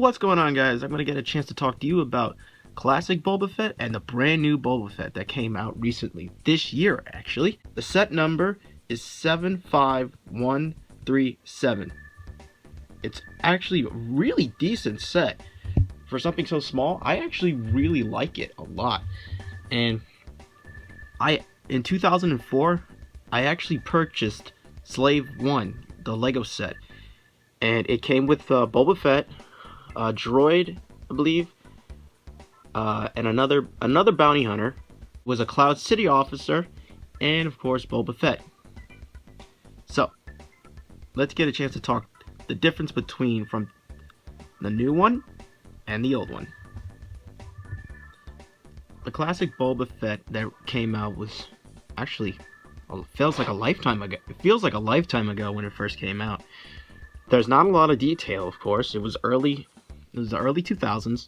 What's going on, guys? I'm going to get a chance to talk to you about classic Boba Fett and the brand new Boba Fett that came out recently, this year actually. The set number is 75137. It's actually a really decent set. For something so small, I actually really like it a lot. And in 2004, I actually purchased Slave 1, the Lego set. And it came with Boba Fett, a droid, I believe, and another bounty hunter, was a Cloud City officer, and of course Boba Fett. So, let's get a chance to talk the difference between from the new one and the old one. The classic Boba Fett that came out was actually, it feels like a lifetime ago. It feels like a lifetime ago when it first came out. There's not a lot of detail, of course. It was the early 2000s,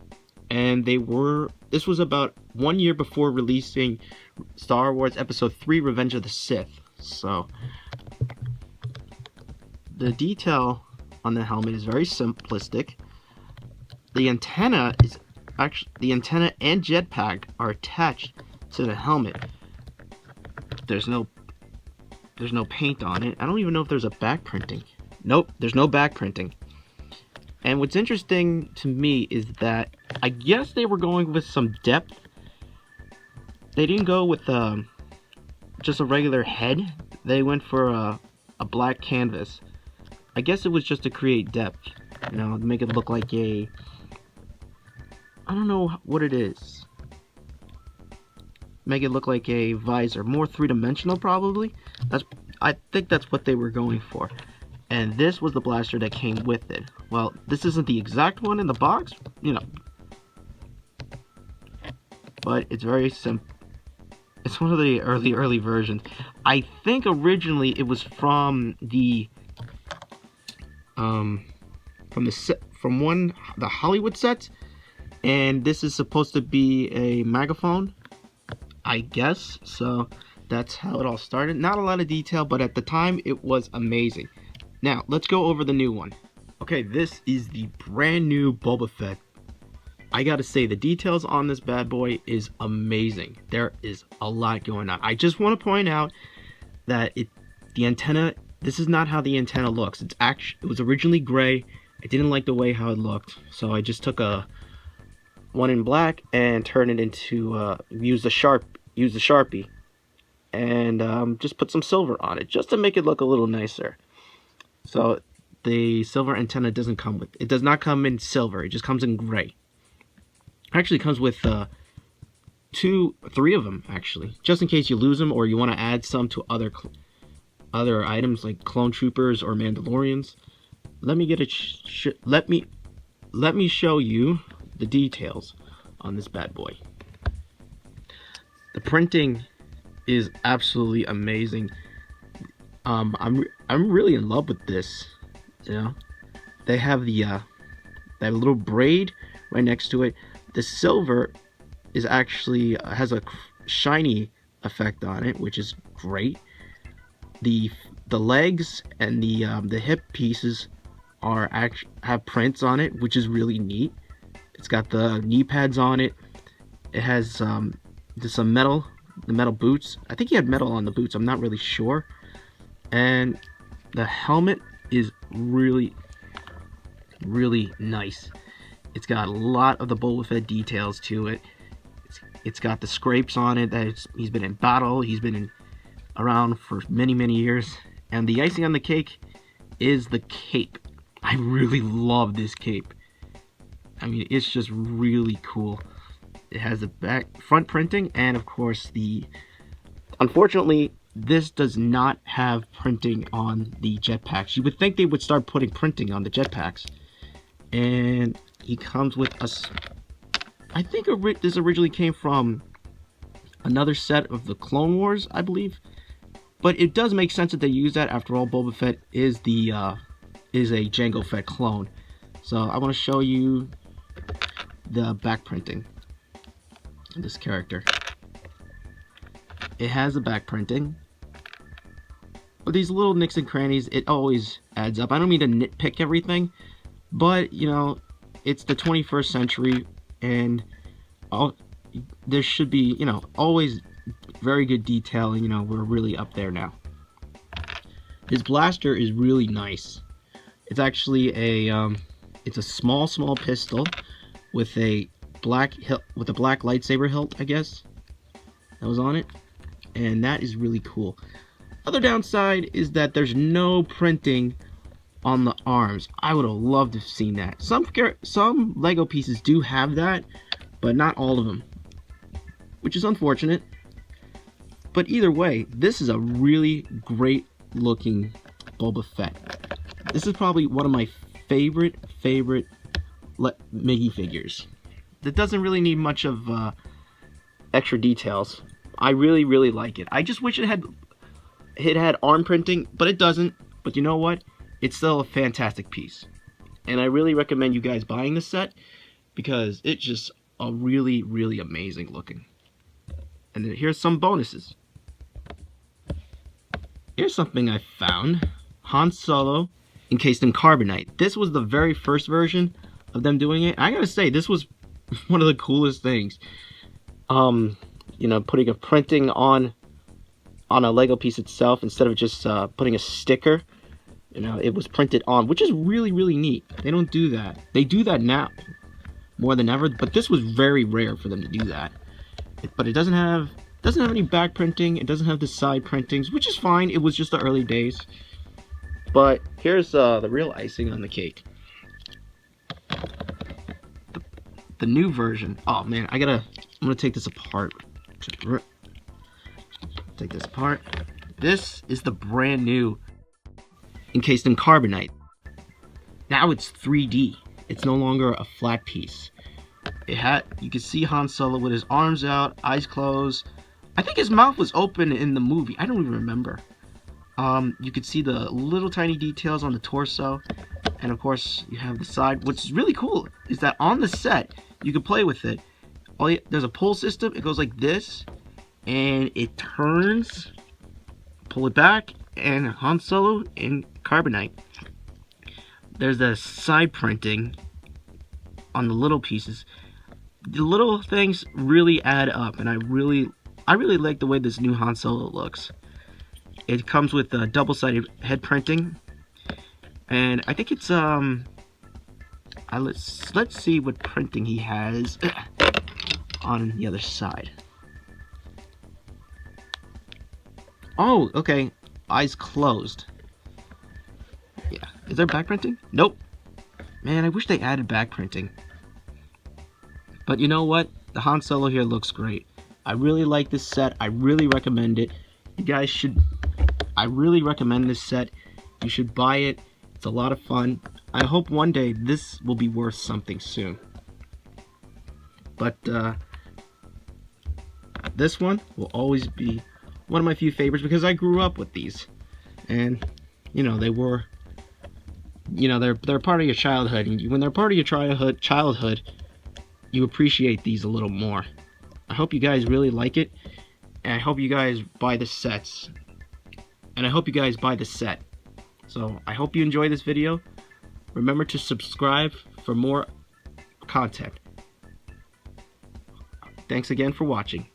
and this was about 1 year before releasing Star Wars Episode 3: Revenge of the Sith. So the detail on the helmet is very simplistic. The antenna and jetpack are attached to the helmet. There's no paint on it. I don't even know if there's a back printing. Nope, there's no back printing. And what's interesting to me is that I guess they were going with some depth. They didn't go with just a regular head. They went for a black canvas. I guess it was just to create depth, to make it look like I don't know what it is. Make it look like a visor, more three-dimensional probably. I think that's what they were going for. And this was the blaster that came with it. Well, this isn't the exact one in the box, but it's very simple. It's one of the early versions. I think originally it was from the Hollywood set, and this is supposed to be a megaphone, I guess. So that's how it all started. Not a lot of detail, but at the time it was amazing. Now, let's go over the new one. Okay, this is the brand new Boba Fett. I gotta say, the details on this bad boy is amazing. There is a lot going on. I just want to point out that the antenna, this is not how the antenna looks. It was originally gray. I didn't like the way how it looked, so I just took one in black and turned it into, used the Sharpie, and just put some silver on it, just to make it look a little nicer. So the silver antenna does not come in silver. It just comes in gray. Actually, it comes with 3 of them actually, just in case you lose them or you want to add some to other items like clone troopers or Mandalorians. Let me let me show you the details on this bad boy. The printing is absolutely amazing. I'm really in love with this. They have that little braid right next to it. The silver is actually has a shiny effect on it, which is great. The legs and the hip pieces have prints on it, which is really neat. It's got the knee pads on it. It has the metal boots. I think he had metal on the boots. I'm not really sure. And the helmet is really, really nice. It's got a lot of the Boba Fett details to it. It's got the scrapes on it that he's been in battle. He's been around for many, many years. And the icing on the cake is the cape. I really love this cape. I mean, it's just really cool. It has the front printing, and of course unfortunately, this does not have printing on the jetpacks. You would think they would start putting printing on the jetpacks. And he comes with I think this originally came from another set of the Clone Wars, I believe. But it does make sense that they use that. After all, Boba Fett is a Jango Fett clone. So I want to show you the back printing of this character. It has a back printing. But these little nicks and crannies, it always adds up. I don't mean to nitpick everything, but it's the 21st century, and there should be, you know, always very good detailing. You know, we're really up there now. His blaster is really nice. It's actually it's a small pistol with a black lightsaber hilt, I guess, that was on it, and that is really cool. Other downside is that there's no printing on the arms. I would have loved to have seen that. Some Lego pieces do have that, but not all of them, which is unfortunate. But either way, this is a really great looking Boba Fett. This is probably one of my favorite Miggy figures. That doesn't really need much of extra details. I really like it. I just wish it had arm printing, but it doesn't. But you know what? It's still a fantastic piece, and I really recommend you guys buying this set because it's just a really amazing looking. And then here's some bonuses. Here's something I found. Han Solo encased in carbonite. This was the very first version of them doing it. I gotta say, this was one of the coolest things. You know, putting a printing on a Lego piece itself instead of just putting a sticker. You know, it was printed on, which is really neat. They don't do that. They do that now more than ever, but this was very rare for them to do that. But it doesn't have any back printing. It doesn't have the side printings, which is fine. It was just the early days. But here's the real icing on the cake. The new version. Oh man, I'm gonna take this apart. Take this apart. This is the brand new encased in carbonite. Now it's 3D. It's no longer a flat piece. You can see Han Solo with his arms out, eyes closed. I think his mouth was open in the movie. I don't even remember. You could see the little tiny details on the torso, and of course you have the side. What's really cool is that on the set you can play with it. There's a pull system. It goes like this, and it turns. Pull it back, and Han Solo in carbonite. There's the side printing on the little pieces. The little things really add up, and I really like the way this new Han Solo looks. It comes with double-sided head printing, and I think it's let's see what printing he has on the other side. Oh, okay. Eyes closed. Yeah. Is there back printing? Nope. Man, I wish they added back printing. But you know what? The Han Solo here looks great. I really like this set. I really recommend it. You guys should. I really recommend this set. You should buy it. It's a lot of fun. I hope one day this will be worth something soon. But this one will always be one of my few favorites because I grew up with these, and you know they're part of your childhood, and when they're part of your childhood, you appreciate these a little more. I hope you guys really like it, and I hope you guys buy the sets, and I hope you guys buy the set. So I hope you enjoy this video. Remember to subscribe for more content. Thanks again for watching.